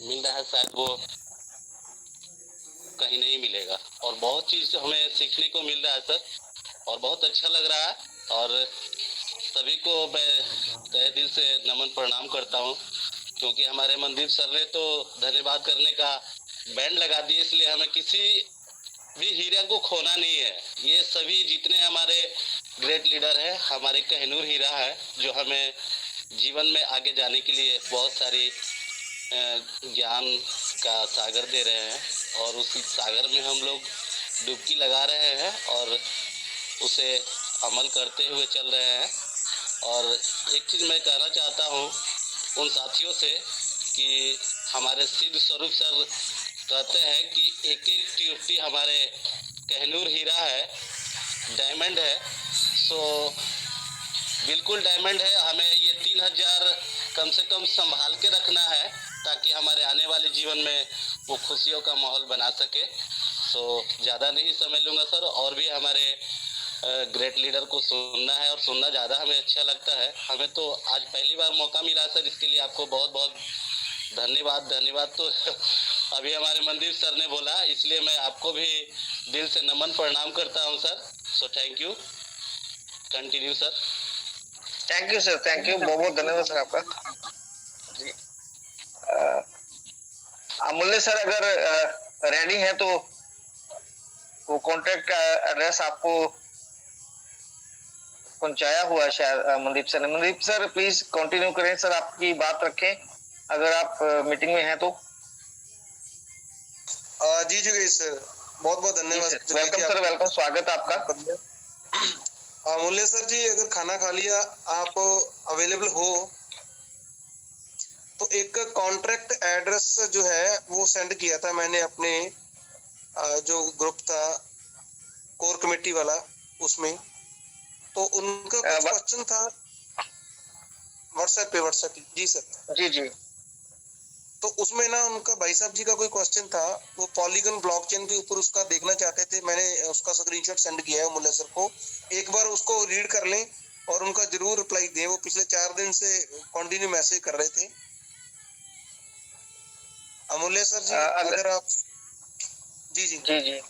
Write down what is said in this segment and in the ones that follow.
मिल रहा है शायद वो कहीं नहीं मिलेगा। और बहुत चीज़ हमें सीखने को मिल रहा है सर, और बहुत अच्छा लग रहा है। और सभी को मैं तहे दिल से नमन प्रणाम करता हूँ, क्योंकि हमारे मनदीप सर ने तो धन्यवाद करने का बैंड लगा दिया, इसलिए हमें किसी भी हीरा को खोना नहीं है। ये सभी जितने हमारे ग्रेट लीडर है, हमारे कहनूर हीरा है, जो हमें जीवन में आगे जाने के लिए बहुत सारी ज्ञान का सागर दे रहे हैं, और उस सागर में हम लोग डुबकी लगा रहे हैं और उसे अमल करते हुए चल रहे हैं। और एक चीज़ मैं कहना चाहता हूँ उन साथियों से कि हमारे सिद्ध स्वरूप सर कहते हैं कि एक एक ट्यूटी हमारे कहनूर हीरा है, डायमंड है। सो बिल्कुल डायमंड है। हमें ये 3000 कम से कम संभाल के रखना है, ताकि हमारे आने वाले जीवन में वो खुशियों का माहौल बना सके। सो ज़्यादा नहीं समय लूँगा सर, और भी हमारे ग्रेट लीडर को सुनना है, और सुनना ज़्यादा हमें अच्छा लगता है। हमें तो आज पहली बार मौका मिला सर, इसके लिए आपको बहुत बहुत धन्यवाद। धन्यवाद तो अभी हमारे मनदीप सर ने बोला, इसलिए मैं आपको भी दिल से नमन प्रणाम करता हूँ sir. So thank you, continue sir. Thank you sir, thank you, बहुत बहुत धन्यवाद सर आपका जी। अमूल्य सर अगर रेडी है तो वो कॉन्टेक्ट एड्रेस आपको पहुंचाया हुआ है शायद मनदीप सर ने। मनदीप सर प्लीज कंटिन्यू करें सर, आपकी बात रखें अगर आप मीटिंग में हैं तो। जी जोगेश सर, बहुत बहुत धन्यवाद। वेलकम सर, वेलकम, स्वागत है आपका। अमूल्य सर जी, अगर खाना खा लिया, आप अवेलेबल हो तो एक कॉन्ट्रैक्ट एड्रेस जो है वो सेंड किया था मैंने अपने जो ग्रुप था कोर कमेटी वाला, उसमें तो उनका कुछ क्वेश्चन था व्हाट्सएप पे जी सर। जी जी। तो उसमें ना उनका भाई साहब जी का कोई क्वेश्चन था, वो पॉलीगन ब्लॉकचेन के ऊपर उसका देखना चाहते थे। मैंने उसका स्क्रीनशॉट सेंड किया है मुल्ला सर को, एक बार उसको रीड कर लें और उनका जरूर रिप्लाई दें। वो पिछले 4 दिन से कंटिन्यू मैसेज कर रहे थे। अमूल्य सर जी अगर आप जी जी जी जी,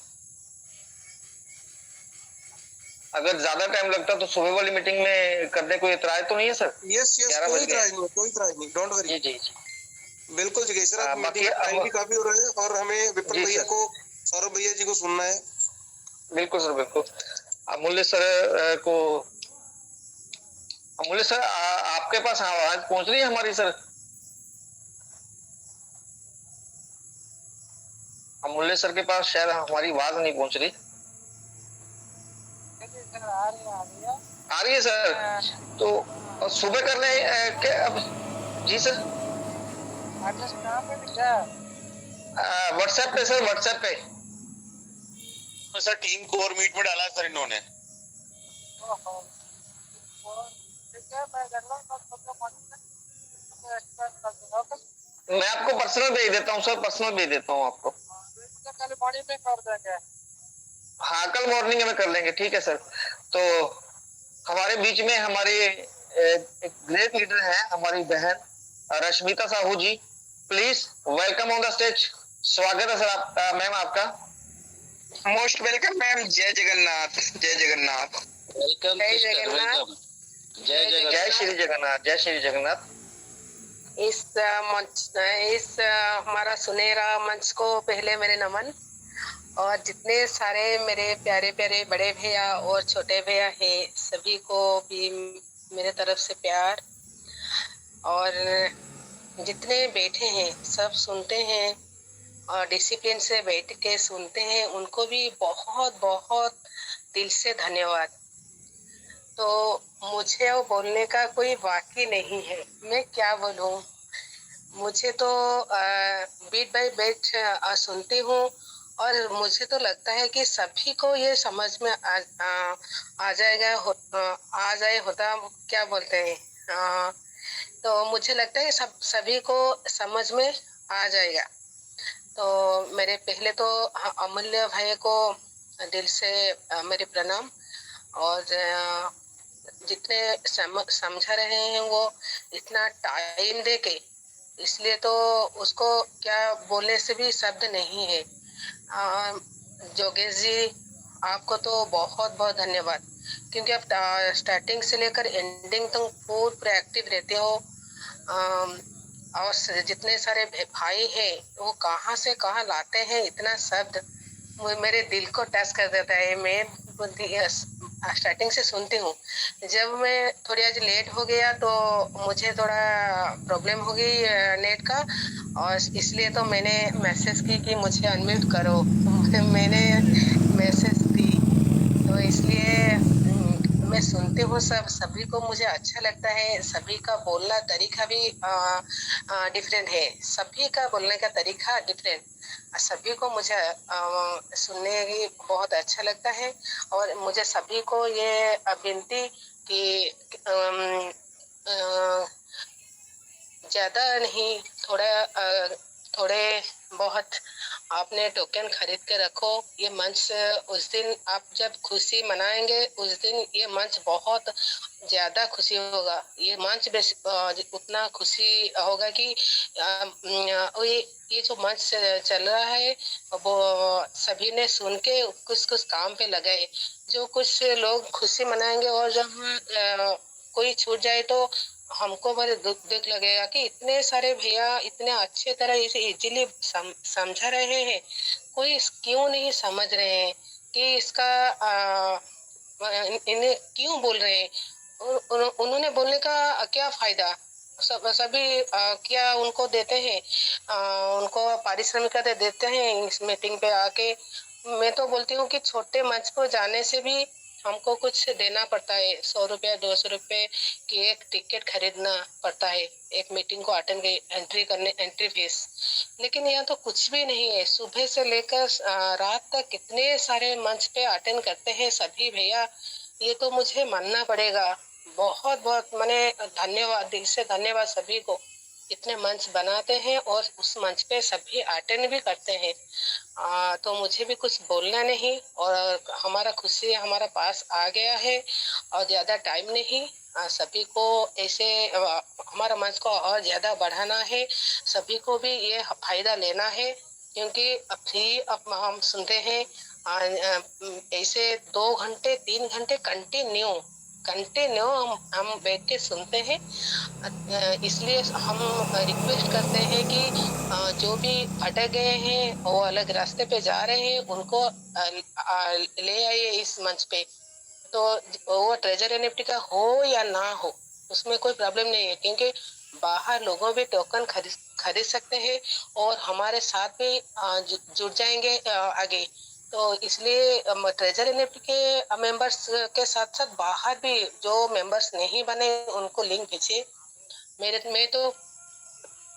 अगर ज्यादा टाइम लगता तो सुबह वाली मीटिंग में करने कोई इतराज तो नहीं है सर? यस यस, कोई इतराज नहीं, कोई इतराज नहीं, डोंट वरी। जी जी जी। बिल्कुल जगेश सर, आप मीटिंग का टाइम भी काफी हो रहा है और हमें विपिन भैया को, सौरभ भैया जी को सुनना है। बिल्कुल सर, बिल्कुल। अमूल्य सर को, अमूल्य सर आपके पास आवाज पहुंच रही है हमारी सर? अमूल्य सर के पास शायद हमारी आवाज नहीं पहुंच रही। आ रही है सर, तो सुबह कर ले क्या अब? जी सर, व्हाट्सएप पे सर, व्हाट्सएप पे सर। टीम को और मीट में डाला है सर इन्होंने। मैं आपको पर्सनल भेज देता हूँ सर, पर्सनल भेज देता हूँ आपको। कल मॉर्निंग में कर देंगे। हाँ, कल मॉर्निंग में कर लेंगे, ठीक है सर। तो हमारे बीच में हमारी एक ग्रेट लीडर है, हमारी बहन Rashmita Sahu ji. Please welcome on the stage. स्वागत है सर आपका, मैम आपका। Most welcome ma'am. जय जगन्नाथ, जय जगन्नाथ। Welcome sister, welcome. जय जगन्नाथ, जय श्री जगन्नाथ, जय श्री जगन्नाथ। इस मंच, इस हमारा सुनहरा मंच को पहले मेरे नमन, और जितने सारे मेरे प्यारे प्यारे बड़े भैया और छोटे भैया हैं सभी को भी मेरे तरफ से प्यार। और जितने बैठे हैं सब सुनते हैं और डिसिप्लिन से बैठ के सुनते हैं, उनको भी बहुत बहुत दिल से धन्यवाद। तो मुझे वो बोलने का कोई बाकी नहीं है, मैं क्या बोलूं। मुझे तो बीट बाय बीट सुनती हूँ, और मुझे तो लगता है कि सभी को ये समझ में आ जाएगा, आ जाए होता, क्या बोलते हैं, तो मुझे लगता है सभी को समझ में आ जाएगा। तो मेरे पहले तो अमूल्य भाई को दिल से मेरे प्रणाम, और जितने समझा रहे हैं वो इतना टाइम दे के इसलिए तो उसको क्या बोलने से भी शब्द नहीं है। जोगेश जी, आपको तो बहुत बहुत धन्यवाद, क्योंकि आप स्टार्टिंग से लेकर एंडिंग तक पूरे एक्टिव रहते हो। और जितने सारे भाई हैं वो कहाँ से कहाँ लाते हैं इतना शब्द, मेरे दिल को टच कर देता है। मैं स्टार्टिंग से सुनती हूँ। जब मैं थोड़ी आज लेट हो गया तो मुझे थोड़ा प्रॉब्लम हो गई नेट का, और इसलिए तो मैंने मैसेज की कि मुझे अनम्यूट करो। मैंने मैसेज दी, तो इसलिए मैं सुनती हूँ सभी को मुझे अच्छा लगता है। सभी का बोलना तरीका भी डिफरेंट है, सभी का बोलने का तरीका डिफरेंट। सभी को मुझे सुनने की बहुत अच्छा लगता है। और मुझे सभी को ये विनती कि ज्यादा नहीं, थोड़े बहुत आपने टोकन खरीद के रखो। ये मंच उस दिन आप जब खुशी मनाएंगे उस दिन ये मंच बहुत ज्यादा खुशी होगा। ये मंच उतना खुशी होगा कि ये जो मंच चल रहा है वो सभी ने सुन के कुछ कुछ काम पे लगाए। जो कुछ लोग खुशी मनाएंगे और जब कोई छूट जाए तो हमको बड़े दुख लगेगा कि इतने सारे भैया इतने अच्छे तरह इसे इजीली समझा रहे हैं, कोई क्यों नहीं समझ रहे हैं कि इसका इन्हें क्यों बोल रहे हैं, उन्होंने बोलने का क्या फायदा। सभी क्या उनको देते हैं, उनको पारिश्रमिक देते हैं इस मीटिंग पे आके। मैं तो बोलती हूँ कि छोटे मंच पर जाने से भी हमको कुछ देना पड़ता है, 100 रुपया 200 रुपये की एक टिकट खरीदना पड़ता है एक मीटिंग को अटेंड एंट्री करने, एंट्री फीस। लेकिन यहाँ तो कुछ भी नहीं है। सुबह से लेकर रात तक कितने सारे मंच पे अटेंड करते हैं सभी भैया, ये तो मुझे मानना पड़ेगा। बहुत बहुत मैंने धन्यवाद, दिल से धन्यवाद सभी को। इतने मंच बनाते हैं और उस मंच पे सभी अटेंड भी करते हैं। तो मुझे भी कुछ बोलना नहीं, और हमारा खुशी हमारा पास आ गया है और ज्यादा टाइम नहीं। सभी को ऐसे हमारा मंच को और ज्यादा बढ़ाना है, सभी को भी ये फायदा लेना है। क्योंकि अब हम सुनते हैं ऐसे 2 घंटे 3 घंटे कंटिन्यू हम बैठ के सुनते हैं। इसलिए हम रिक्वेस्ट करते हैं कि जो भी भटक गए हैं वो अलग रास्ते पे जा रहे हैं उनको ले आइए इस मंच पे। तो वो ट्रेजर एनएफटी का हो या ना हो उसमें कोई प्रॉब्लम नहीं है, क्योंकि बाहर लोगों भी टोकन खरीद सकते हैं और हमारे साथ भी जुड़ जाएंगे आगे। तो इसलिए ट्रेजर एनएफटी के मेंबर्स के साथ साथ बाहर भी जो मेंबर्स नहीं बने उनको लिंक भेजिए। मैं तो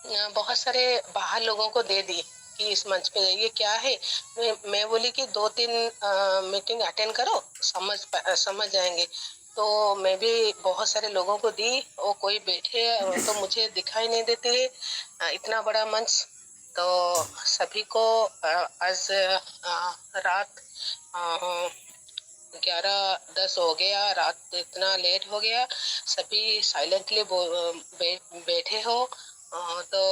बहुत सारे बाहर लोगों को दे दी कि इस मंच पे ये क्या है। मैं बोली कि 2-3 मीटिंग अटेंड करो, समझ जाएंगे। तो मैं भी बहुत सारे लोगों को दी, वो कोई बैठे तो मुझे दिखाई नहीं देते है इतना बड़ा मंच। तो सभी को आज रात 11:10 हो गया, रात इतना लेट हो गया, सभी साइलेंटली बैठे हो। तो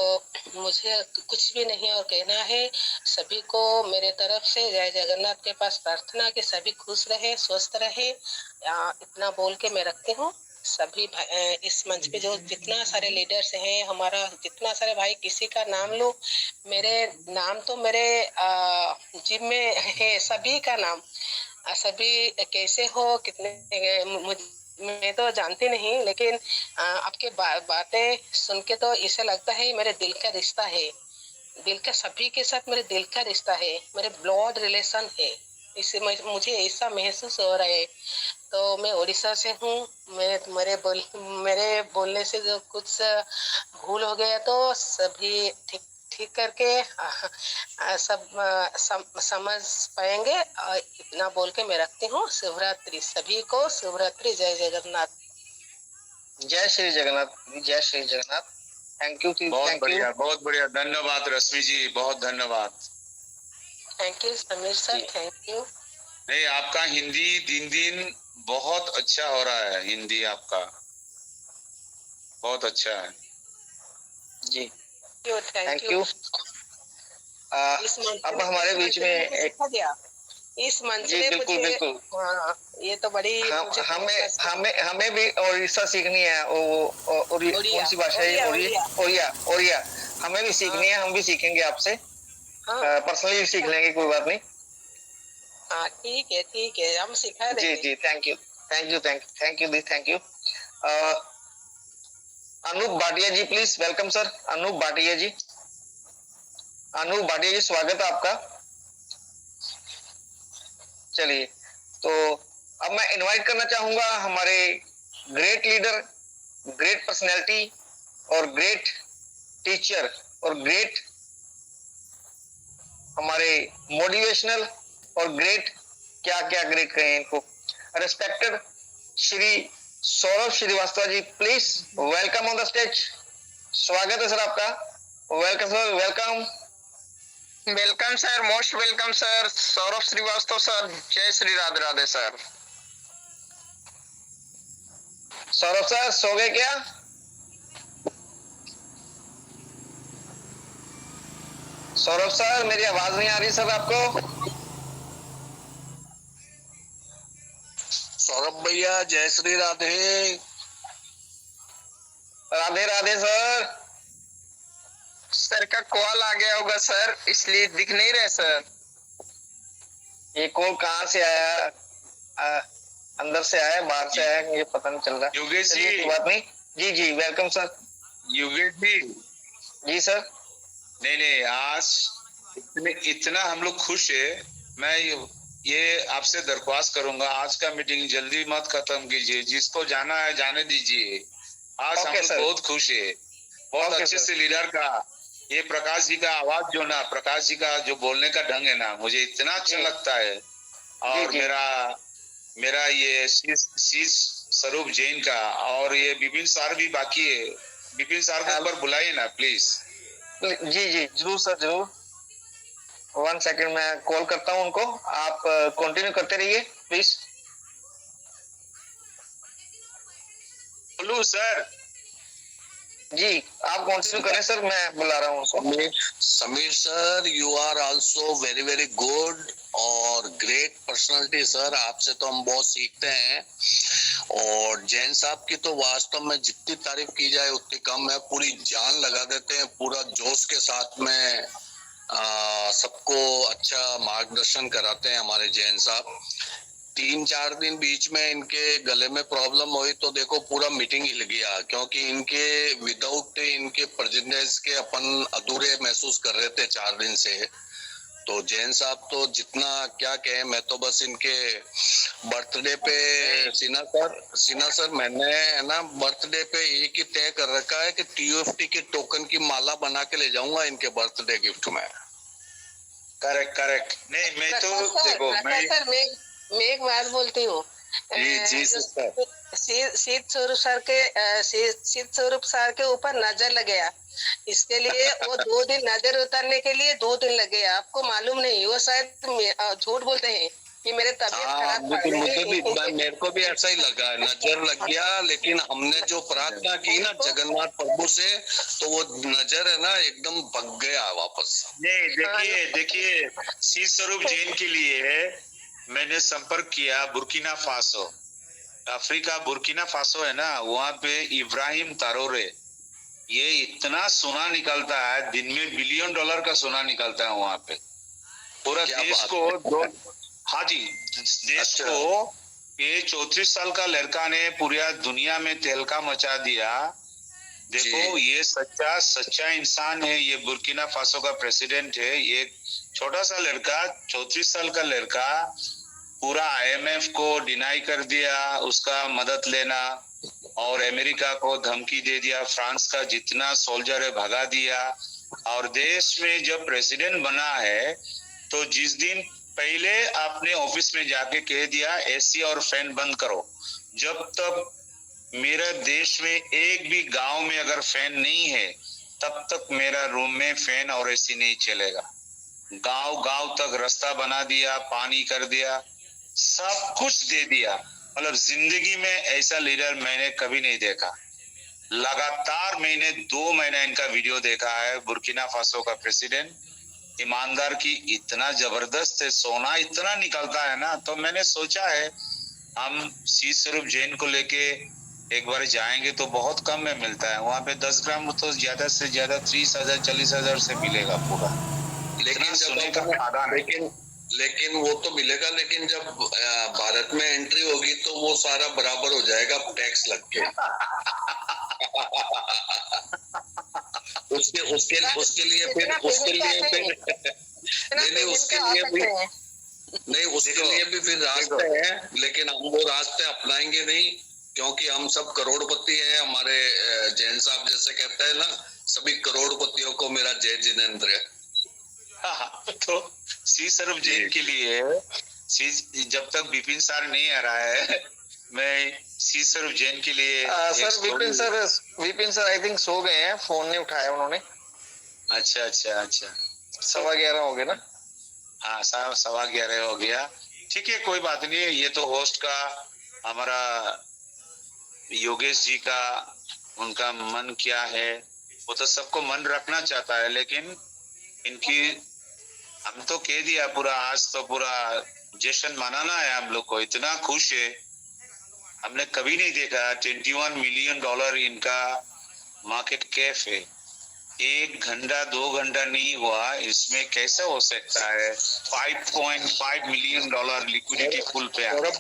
मुझे कुछ भी नहीं और कहना है। सभी को मेरे तरफ से जय जगन्नाथ के पास प्रार्थना कि सभी खुश रहे, स्वस्थ रहे। इतना बोल के मैं रखती हूँ। सभी इस मंच पे जो जितना सारे लीडर्स हैं, हमारा जितना सारे भाई, किसी का नाम लो, मेरे नाम तो मेरे जिम में है, सभी का नाम। सभी कैसे हो, कितने मैं तो जानती नहीं, लेकिन आपके बातें सुन के तो ऐसा लगता है मेरे दिल का रिश्ता है। दिल का सभी के साथ मेरे दिल का रिश्ता है, मेरे ब्लड रिलेशन है। इससे मुझे ऐसा महसूस हो रहा है। तो मैं उड़ीसा से हूँ। मेरे बोलने से जो कुछ भूल हो गया तो सभी ठीक करके समझ पाएंगे। इतना बोल के मैं रखती हूँ। शिवरात्रि सभी को, शिवरात्रि, जय जगन्नाथ। जय श्री जगन्नाथ, जय श्री जगन्नाथ। थैंक यू, बहुत बढ़िया, धन्यवाद रश्मि जी, बहुत धन्यवाद। Thank you Sameer sir, thank you. नहीं, आपका हिंदी दिन दिन बहुत अच्छा हो रहा है। हिंदी आपका बहुत अच्छा है जी। Thank thank you. यू। इस मंच अब ने हमारे बीच में मुझे सिखा दिया। इस मंच जी ने बिल्कुल मुझे, बिल्कुल, हाँ, ये तो बड़ी हम मुझे हमें हमें हमें भी उड़ीसा सीखनी है। कौन ओडिया सी भाषा है? ओडिया ओरिया, ओडिया। ओरिया, ओरिया। हमें भी हाँ सीखनी है, हम भी सीखेंगे आपसे, हाँ पर्सनली सीख लेंगे, कोई बात नहीं। हाँ, ठीक है, हम सिखा जी देंगे। जी, thank you, thank you, thank you दी, thank you. Anoop Bhatia ji please, welcome sir, Anoop Bhatia ji. Anoop Bhatia ji, स्वागत है आपका। चलिए, तो अब मैं इनवाइट करना चाहूंगा हमारे ग्रेट लीडर, ग्रेट पर्सनैलिटी और ग्रेट टीचर और ग्रेट हमारे मोटिवेशनल और ग्रेट, क्या क्या ग्रेट कहें इनको, respected Shri Saurabh Srivastava ji, please welcome on the stage. स्वागत है सर आपका। Welcome sir, welcome. Welcome sir, most welcome sir, Saurabh Srivastava sir. जय श्री राधे राधे सर। सौरभ सर, सो गए क्या? सौरभ सर, मेरी आवाज नहीं आ रही सर आपको? सौरभ भैया जय श्री राधे। राधे राधे सर। सर का कॉल आ गया होगा सर, इसलिए दिख नहीं रहे सर। ये कॉल कहाँ से आया? आ, अंदर से आया, बाहर से आया, ये पता नहीं चल रहा। योगेश चलिए, जी, कोई बात नहीं। जी जी, वेलकम सर। योगेश जी, जी सर। नहीं आज इतना हम लोग खुश है। मैं ये आपसे दरख्वास्त करूंगा, आज का मीटिंग जल्दी मत खत्म कीजिए, जिसको जाना है जाने दीजिए। आज हम ओके लोग सर। बहुत खुश है, बहुत ओके अच्छे सर। से लीडर का, ये प्रकाश जी का आवाज जो ना, प्रकाश जी का जो बोलने का ढंग है ना, मुझे इतना अच्छा जी लगता है। जी और जी। मेरा ये शीश स्वरूप जैन का, और ये विपिन सर भी बाकी है, विपिन सर को ऊपर बुलाइए ना प्लीज। जी जी, जरूर सर, जरूर। 1 सेकंड, मैं कॉल करता हूँ उनको, आप कंटिन्यू करते रहिए प्लीज। बोलू सर? जी, आप कंटिन्यू करें सर, मैं बुला रहा हूँ उनको। Sameer sir, you are also very very good और ग्रेट पर्सनालिटी सर। आपसे तो हम बहुत सीखते हैं। और जैन साहब की तो वास्तव में जितनी तारीफ की जाए उतनी कम है। पूरी जान लगा देते हैं, पूरा जोश के साथ में सबको अच्छा मार्गदर्शन कराते हैं हमारे जैन साहब। 3-4 दिन बीच में इनके गले में प्रॉब्लम हुई तो देखो पूरा मीटिंग हिल गया, क्योंकि इनके विदाउट इनके प्रेजेंस के अपन अधूरे महसूस कर रहे थे 4 दिन से। तो जैन साहब तो जितना क्या कहें, मैं तो बस इनके बर्थडे पे सीना सर मैंने है ना बर्थडे पे एक ही तय कर रखा है कि TUFT के टोकन की माला बना के ले जाऊंगा इनके बर्थडे गिफ्ट में। करेक्ट। नहीं मैं तो देखो, मैं एक बात बोलती हूँ। जी सिस्टर। शीत स्वरूप सर के ऊपर नजर लग गया, इसके लिए वो 2 दिन नजर उतारने के लिए 2 दिन लगे। आपको मालूम नहीं, वो शायद झूठ बोलते हैं कि मेरे तबीयत खराब मेरे को भी ऐसा ही लगा, नजर लग गया। लेकिन हमने जो प्रार्थना की ना जगन्नाथ प्रभु से, तो वो नजर है ना एकदम भग गया वापस। नहीं देखिए शीश स्वरूप जैन के लिए मैंने संपर्क किया Burkina Faso, Africa Burkina Faso है ना, वहाँ पे इब्राहिम तारोरे, ये इतना सोना निकलता है, दिन में $1 बिलियन का सोना निकलता है वहाँ पे। पूरा देश को हाँ जी, देश को ये 34 साल का लड़का ने पूरी दुनिया में तहलका मचा दिया। देखो ये सच्चा इंसान है, ये बुर्किना फासो का प्रेसिडेंट है। ये छोटा सा लड़का, 34 साल का लड़का, पूरा IMF को डिनाई कर दिया उसका मदद लेना, और अमेरिका को धमकी दे दिया, फ्रांस का जितना सोल्जर है भगा दिया। और देश में जब प्रेसिडेंट बना है तो जिस दिन पहले आपने ऑफिस में जाके कह दिया AC और फैन बंद करो। जब तक मेरे देश में एक भी गांव में अगर फैन नहीं है तब तक मेरा रूम में फैन और AC नहीं चलेगा। गांव तक रास्ता बना दिया, पानी कर दिया, सब कुछ दे दिया। मतलब जिंदगी में ऐसा लीडर मैंने कभी नहीं देखा। लगातार मैंने 2 महीने इनका वीडियो देखा है। बुर्किना फासो का प्रेसिडेंट ईमानदार की इतना जबरदस्त है, सोना इतना निकलता है ना, तो मैंने सोचा है हम सी स्वरूप जैन को लेके एक बार जाएंगे तो बहुत कम में मिलता है। वहाँ पे 10 ग्राम तो ज्यादा से ज्यादा 30,000 40,000 से मिलेगा पूरा। लेकिन सोने का खदान है। लेकिन वो तो मिलेगा, लेकिन जब भारत में एंट्री होगी तो वो सारा बराबर हो जाएगा टैक्स लग के। उसके उसके उसके लिए फिर नहीं, उसके लिए भी फिर रास्ते हैं, लेकिन हम वो रास्ते अपनाएंगे नहीं, क्योंकि हम सब करोड़पति हैं। हमारे जैन साहब जैसे कहते हैं ना, सभी करोड़पतियों को मेरा जय जिनेंद्र। तो सी स्वरूप जैन के लिए जब तक विपिन सर नहीं आ रहा है, मैं सी स्वरूप जैन के लिए sir Vipin sir I think so गए हैं, फोन नहीं उठाया उन्होंने। अच्छा अच्छा अच्छा, 11:15 हो गए ना। हाँ 11:15 हो गया। ठीक है, कोई बात नहीं है। ये तो होस्ट का हमारा योगेश जी का उनका मन क्या है, वो तो सबको मन रखना चाहता है, लेकिन इनकी हम तो कह दिया पूरा, आज तो पूरा जश्न मनाना है हम लोग को। इतना खुश है, हमने कभी नहीं देखा। $21 मिलियन इनका मार्केट कैप है। 1 घंटा 2 घंटा नहीं हुआ, इसमें कैसे हो सकता है? $5.5 मिलियन लिक्विडिटी फुल पे। सौरभ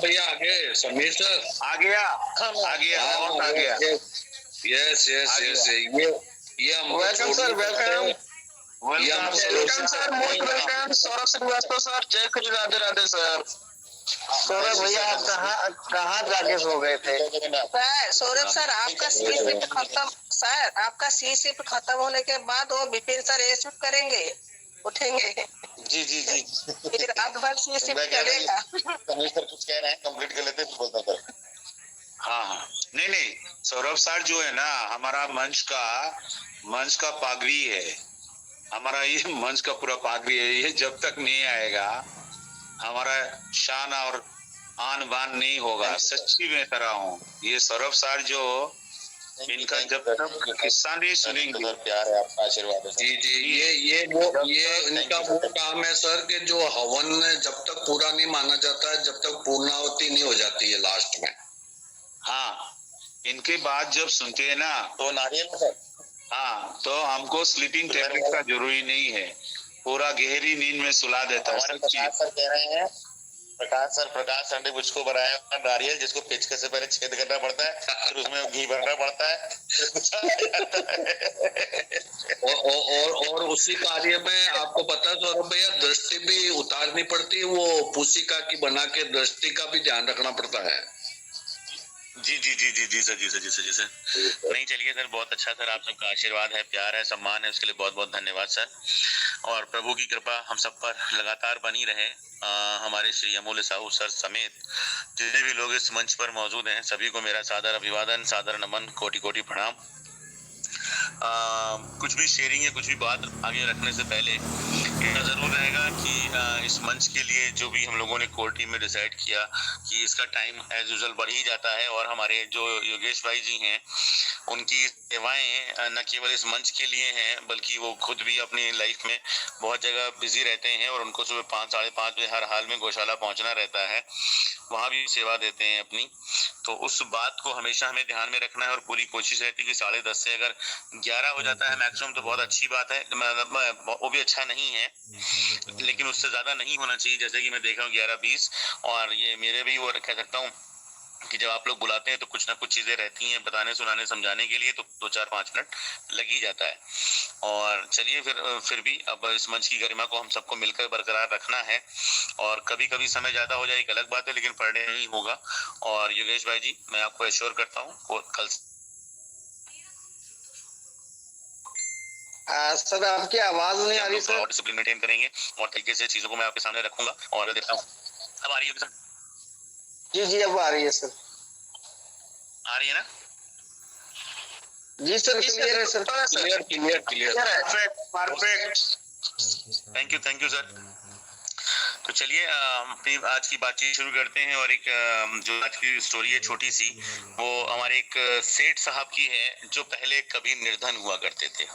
भैया आगे, समीर सर आ गया और आ गया। यस ये welcome sir, welcome sir, most welcome. Saurabh Srivastava sir, जय श्री राधे राधे सर। सौरभ भैया आप कहाँ जाके सो गए थे? सर सौरभ सर, आपका सी शिफ्ट खत्म, सर आपका सी शिफ्ट खत्म होने के बाद वो विपिन सर ए शिफ्ट करेंगे, उठेंगे। जी फिर रात भर सी शिफ्ट चलेगा। सर कुछ कह रहे हैं, कंप्लीट कर लेते हैं, बोलता सर। हाँ नहीं, सौरभ सर जो है ना, हमारा मंच का पागड़ी है। हमारा ये मंच का पूरा पागड़ी है। ये जब तक नहीं आएगा हमारा शान और आन बान नहीं होगा। सच्ची में कह रहा हूँ, ये सौरभ सर जो इनका जब तक किस्सा नहीं सुनेंगे। प्यार है आपका, आशीर्वाद है। जी ये इनका वो काम है सर, कि जो हवन जब तक पूरा नहीं माना जाता है, जब तक पूर्णाहुति नहीं हो जाती है लास्ट में। हाँ, इनके बाद जब सुनते हैं ना तो नारियल सर, हाँ, तो हमको स्लीपिंग टेबलेट का जरूरी नहीं है, पूरा गहरी नींद में सुला देता है। प्रकाश सर कह रहे हैं, प्रकाश सर ने मुझको बनाया नारियल, जिसको पेचकस से पहले छेद करना पड़ता है, फिर उसमें घी भरना पड़ता है, और उसी कार्य में आपको पता है सौरभ भैया, दृष्टि भी उतारनी पड़ती है। वो पुस्तिका की बना के दृष्टि का भी ध्यान रखना पड़ता है। जी सर। नहीं, चलिए सर, बहुत अच्छा सर, आप सबका आशीर्वाद है, प्यार है, सम्मान है, उसके लिए बहुत बहुत धन्यवाद सर। और प्रभु की कृपा हम सब पर लगातार बनी रहे। हमारे श्री अमूल्य साहू सर समेत जितने भी लोग इस मंच पर मौजूद हैं, सभी को मेरा सादर अभिवादन, सादर नमन, कोटि कोटि प्रणाम। कुछ भी शेयरिंग या कुछ भी बात आगे रखने से पहले ये जरूर रहेगा कि इस मंच के लिए जो भी हम लोगों ने कोर टीम में डिसाइड किया कि इसका टाइम एज यूजुअल बढ़ ही जाता है, और हमारे जो योगेश भाई जी हैं उनकी सेवाएं न केवल इस मंच के लिए हैं, बल्कि वो खुद भी अपनी लाइफ में बहुत जगह बिजी रहते हैं, और उनको सुबह 5 साढ़े 5 बजे हर हाल में गौशाला पहुंचना रहता है, वहाँ भी सेवा देते हैं अपनी। तो उस बात को हमेशा हमें ध्यान में रखना है, और पूरी कोशिश रहती है कि 10:30 से अगर 11 हो जाता है मैक्सिमम तो बहुत अच्छी बात है, वो भी अच्छा नहीं है, लेकिन उससे ज्यादा नहीं होना चाहिए। जैसे कि मैं देख रहा हूँ 11:20, और ये मेरे भी वो कह सकता हूँ कि जब आप लोग बुलाते हैं तो कुछ ना कुछ चीजें रहती हैं बताने सुनाने समझाने के लिए, तो 2-4-5 मिनट लग ही जाता है। और चलिए फिर भी अब इस मंच की गरिमा को हम सबको मिलकर बरकरार रखना है, और कभी कभी समय ज्यादा हो जाए एक अलग बात है, लेकिन पर डे नहीं होगा। और योगेश भाई जी, मैं आपको एश्योर करता हूँ कल सर आपकी आवाज नहीं आ रही सर। डिसिप्लिन मेंटेन करेंगे और तरीके से चीजों को मैं आपके सामने रखूंगा। और देखता हूँ अब आ रही है सर। जी अब आ रही है सर। आ रही है ना? जी सर, क्लियर है sir. Clear perfect. Thank you sir. तो चलिए अपनी आज की बातचीत शुरू करते हैं। और एक जो आज की स्टोरी है छोटी सी, वो हमारे एक सेठ साहब की है जो पहले कभी निर्धन हुआ करते थे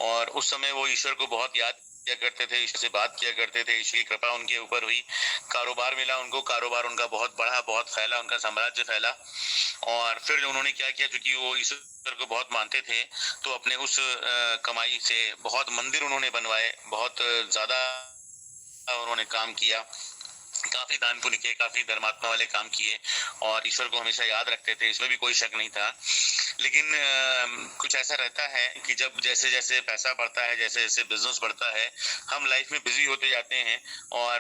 और उस समय वो ईश्वर को बहुत याद किया करते थे, ईश्वर से बात किया करते थे, ईश्वर की कृपा उनके ऊपर हुई, कारोबार मिला उनको, कारोबार उनका बहुत बढ़ा, बहुत फैला, उनका साम्राज्य फैला। और फिर उन्होंने क्या किया, क्योंकि वो ईश्वर को बहुत मानते थे, तो अपने उस कमाई से बहुत मंदिर उन्होंने बनवाए, बहुत ज्यादा उन्होंने काम किया, काफी दान पुण्य किए, काफी धर्मात्मा वाले काम किए और ईश्वर को हमेशा याद रखते थे, इसमें भी कोई शक नहीं था। लेकिन कुछ ऐसा रहता है कि जब जैसे जैसे पैसा बढ़ता है, जैसे जैसे बिजनेस बढ़ता है, हम लाइफ में बिजी होते जाते हैं। और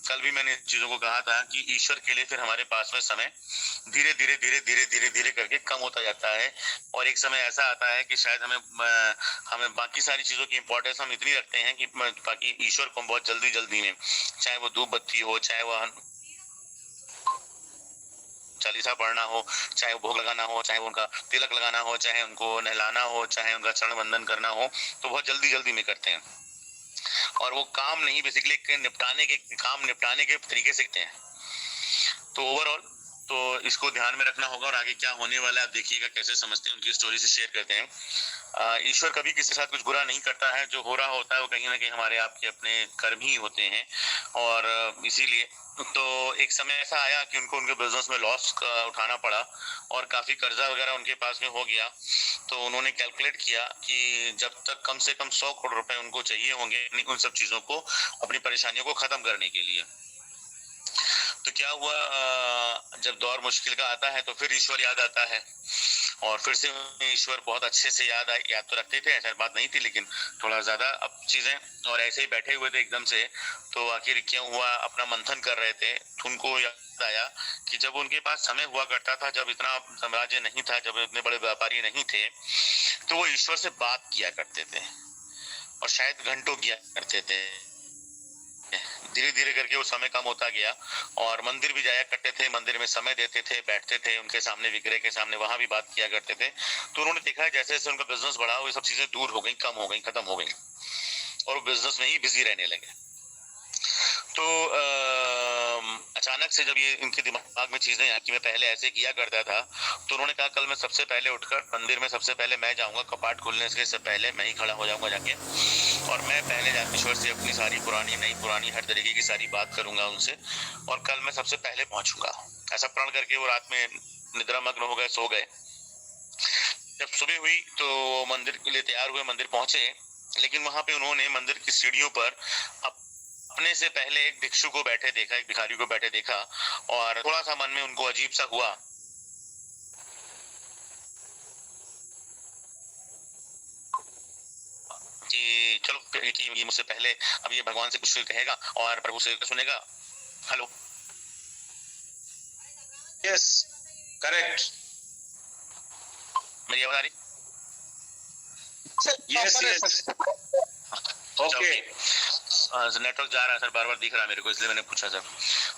कल भी मैंने चीजों को कहा था कि ईश्वर के लिए फिर हमारे पास में समय धीरे धीरे धीरे धीरे धीरे धीरे करके कम होता जाता है। और एक समय ऐसा आता है कि शायद हमें बाकी सारी चीजों की इंपॉर्टेंस हम इतनी रखते हैं कि बाकी ईश्वर को बहुत जल्दी जल्दी में, चाहे वो धूप बत्ती हो, चाहे वो चालीसा पढ़ना हो, चाहे वो भोग लगाना हो, चाहे उनका तिलक लगाना हो, चाहे उनको नहलाना हो, चाहे उनका चरण वंदन करना हो, तो बहुत जल्दी जल्दी में करते हैं और वो काम नहीं, बेसिकली निपटाने के तरीके सीखते हैं। तो ओवरऑल तो इसको ध्यान में रखना होगा और आगे क्या होने वाला है आप देखिएगा, कैसे समझते हैं, उनकी स्टोरी से शेयर करते हैं। ईश्वर कभी किसी के साथ कुछ बुरा नहीं करता है, जो हो रहा होता है वो कहीं ना कहीं हमारे आपके अपने कर्म ही होते हैं। और इसीलिए तो एक समय ऐसा आया कि उनको उनके बिजनेस में लॉस उठाना पड़ा और काफी कर्जा वगैरह उनके पास में हो गया। तो उन्होंने कैलकुलेट किया कि जब तक कम से कम 100 करोड़ रुपए उनको चाहिए होंगे उन सब चीजों को, अपनी परेशानियों को खत्म करने के लिए। तो क्या हुआ, जब दौर मुश्किल का आता है तो फिर ईश्वर याद आता है और फिर से ईश्वर बहुत अच्छे से याद तो रखते थे, ऐसा बात नहीं थी, लेकिन थोड़ा ज्यादा अब चीजें। और ऐसे ही बैठे हुए थे एकदम से, तो आखिर क्या हुआ, अपना मंथन कर रहे थे तो उनको याद आया कि जब उनके पास समय हुआ करता था, जब इतना साम्राज्य नहीं था, जब इतने बड़े व्यापारी नहीं थे, तो वो ईश्वर से बात किया करते थे और शायद घंटों किया करते थे। धीरे धीरे करके वो समय कम होता गया और मंदिर भी जाया करते थे, मंदिर में समय देते थे, बैठते थे उनके सामने, विग्रह के सामने, वहां भी बात किया करते थे। तो उन्होंने देखा है जैसे जैसे उनका बिजनेस बढ़ा, वो सब चीजें दूर हो गई, कम हो गई, खत्म हो गई और वो बिजनेस में ही बिजी रहने लगे। तो अचानक से जब ये इनके दिमाग में चीजें आई कि मैं पहले ऐसे किया करता था, तो उन्होंने कहा कल मैं सबसे पहले उठकर मंदिर में सबसे पहले मैं जाऊंगा, कपाट खोलने से पहले मैं ही खड़ा हो जाऊंगा जाके, और मैं पहले जाकर ईश्वर से अपनी सारी पुरानी नई पुरानी हर तरीके की सारी बात करूंगा उनसे, और कल मैं सबसे पहले पहुंचूंगा। ऐसा प्रण करके वो रात में निद्रा मग्न हो गए, सो गए। जब सुबह हुई तो मंदिर के लिए तैयार हुए, मंदिर पहुंचे, लेकिन वहां पे उन्होंने मंदिर की सीढ़ियों पर अपने से पहले एक भिक्षु को बैठे देखा, एक भिखारी को बैठे देखा, और थोड़ा सा मन में उनको अजीब सा हुआ कि चलो कि ये मुझसे पहले अब ये भगवान से कुछ कहेगा और प्रभु से सुनेगा। हेलो, यस, करेक्ट, मेरी आवाज आ रही? Yes yes, okay. नेटवर्क जा रहा है सर, बार बार दिख रहा है मेरे को, इसलिए मैंने पूछा सर।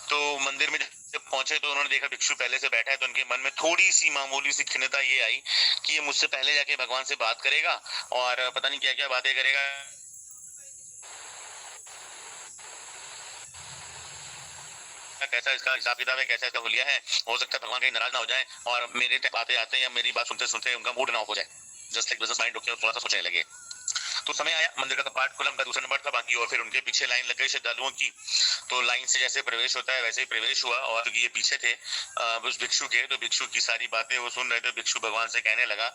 तो मंदिर में जब पहुंचे तो उन्होंने देखा भिक्षु पहले से बैठा है, तो उनके मन में थोड़ी सी मामूली सी खिन्नता ये आई कि ये मुझसे पहले जाके भगवान से बात करेगा और पता नहीं क्या क्या बातें करेगा। कैसा इसका हिसाब किताब है, कैसा इसका हुलिया है, हो सकता है भगवान कहीं नाराज ना हो जाए और मेरे बातें आते या मेरी बात सुनते सुनते उनका मूड ना हो जाए, जस्ट लाइक बिजनेस माइंड थोड़ा सा सोचने लगे। तो समय आया, मंदिर का कपाट खुला, उनका दूसरा नंबर था बाकी, और फिर उनके पीछे लाइन लग गई श्रद्धालुओं की। तो लाइन से जैसे प्रवेश होता है वैसे ही प्रवेश हुआ, और ये पीछे थे उस भिक्षु के, तो भिक्षु की सारी बातें वो सुन रहे थे। भिक्षु भगवान से कहने लगा,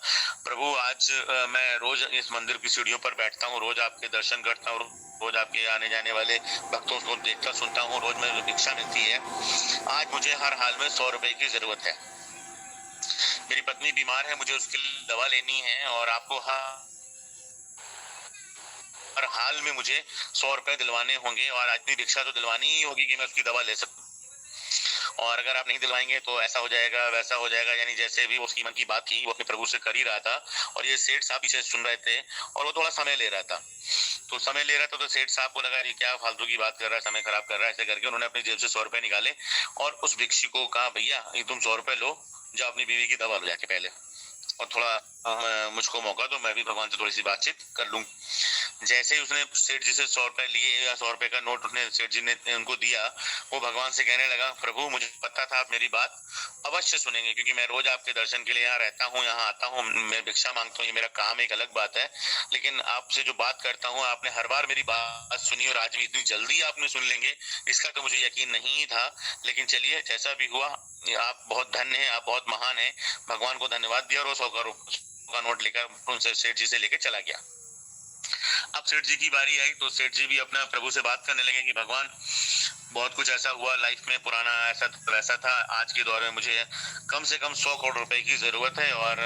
प्रभु आज मैं रोज इस मंदिर की सीढ़ियों पर बैठता हूँ, रोज आपके दर्शन करता हूँ, रोज आपके आने जाने वाले भक्तों को देखता सुनता हूँ, रोज मुझे भिक्षा मिलती है, आज मुझे हर हाल में 100 रुपए की जरूरत है। मेरी पत्नी बीमार है, मुझे उसके लिए दवा लेनी है और आपको हर हाल में मुझे 100 रुपए दिलवाने होंगे और आदमी भिक्षा तो दिलवानी ही होगी कि मैं उसकी दवा ले सकूं, और अगर आप नहीं दिलवाएंगे तो ऐसा हो जाएगा वैसा हो जाएगा। यानी जैसे भी उसकी मन की बात थी वो अपने प्रभु से कर ही रहा था, और ये सेठ साहब पीछे सुन रहे थे और वो थोड़ा समय ले रहा था। तो समय ले रहा था तो सेठ साहब को लगा ये क्या फालतू की बात कर रहा है, समय खराब कर रहा है। ऐसे करके उन्होंने अपनी जेब से 100 रुपए निकाले और उस भिक्षु को कहा, भैया ये तुम 100 रुपए लो, जाओ अपनी बीवी की दवा लो जाके पहले, और थोड़ा मुझको मौका दो, मैं भी भगवान से थोड़ी सी बातचीत कर लूं। जैसे ही उसने सेठ जी से 100 रुपए लिए या 100 रुपए का नोट उसने सेठ जी ने उनको दिया, वो भगवान से कहने लगा, प्रभु मुझे पता था आप मेरी बात अवश्य सुनेंगे, क्योंकि मैं रोज आपके दर्शन के लिए यहाँ रहता हूँ, यहाँ आता हूँ, मैं भिक्षा मांगता हूँ, ये मेरा काम एक अलग बात है, लेकिन आपसे जो बात करता हूँ आपने हर बार मेरी बात सुनी और आज भी इतनी जल्दी आपने सुन लेंगे इसका तो मुझे यकीन नहीं था। लेकिन चलिए जैसा भी हुआ, आप बहुत धन्य हैं, आप बहुत महान हैं। भगवान को धन्यवाद दिया और वो 100 का नोट लेकर उनसे सेठ जी से लेके चला गया। अब सेठ जी की बारी आई तो सेठ जी भी अपना प्रभु से बात करने लगे कि भगवान बहुत कुछ ऐसा हुआ लाइफ में, पुराना ऐसा वैसा था, आज के दौर में मुझे कम से कम 100 करोड़ रुपए की जरूरत है और